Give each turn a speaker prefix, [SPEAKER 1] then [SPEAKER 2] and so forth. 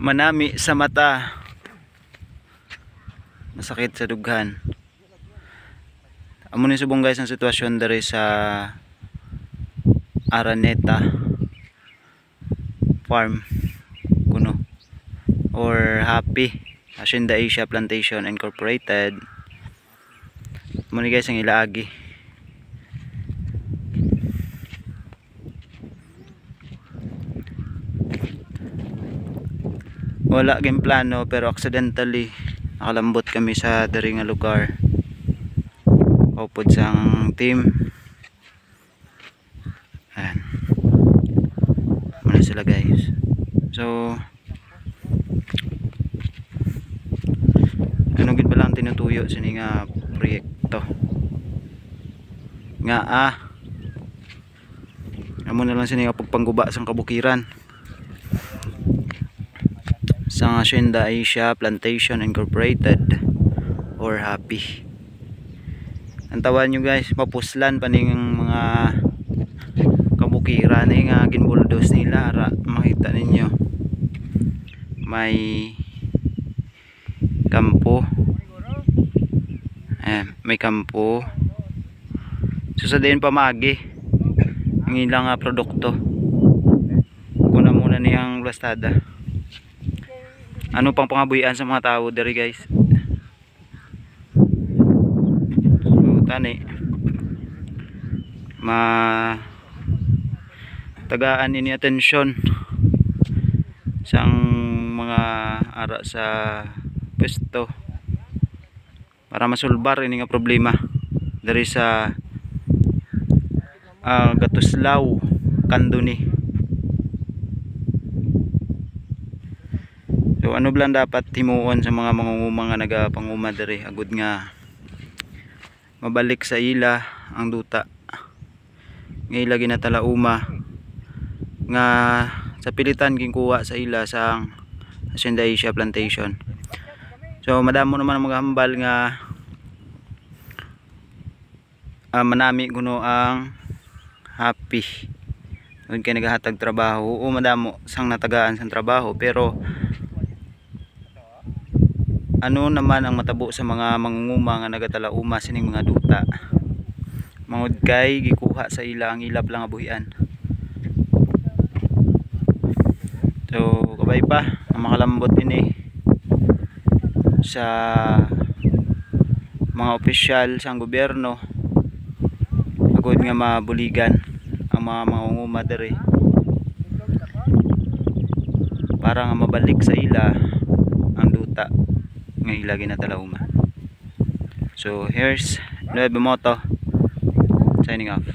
[SPEAKER 1] manami sa mata, masakit sa dughan. Amo ni subong guys ang sitwasyon diri sa Araneta Farm kuno or Happy Hacienda Asia Plantation Incorporated. Amo ni guys ang ilaagi. Wala game plano pero accidentally nakalambot kami sa diri nga lugar. Upod sang team. Ayan. Muna sila guys. So ano gid ba lang tinutuyo sini nga proyekto. Nga amo na lang sini nga pagpangguba sang kabukiran. Sang Hacienda Asia Plantation Incorporated or Happy. Ang tawan nyo guys, mapuslan pa ning mga kabukiran nga ginbuldos nila. Ara, makita ninyo may kampo. May kampo. Susadayin pa magi ang ilang produkto. Kuna muna niyang blastada. Ano pang pangabuyan sa mga tao diri guys. So tani tagaan ini atensyon sang mga ara sa pwesto para masulbar ini nga problema diri sa Gatuslaw Kanduni. So ano blang dapat himuon sa mga mangunguma nga nagapanguma diri agud nga mabalik sa ila ang duta nga ila ginatalauma nga sa pilitan ginkuha sa ila sa Hacienda Asia Plantation. So madamo naman ang maghambal nga manami kuno ang Happy kung kay nagahatag trabaho o madamo sang natagaan sang trabaho pero ano naman ang matabo sa mga mangunguma nga nagatalauma sining mga duta mangud kay gikuha sa ila ang ilap lang abuhian. So kabay pa ang makalambot ini sa mga opisyal sa gobyerno agud nga mabuligan ang mga mangunguma diri para nga mabalik sa ila ang duta nga ila ginatalauma. So here's Nuevo Moto signing off.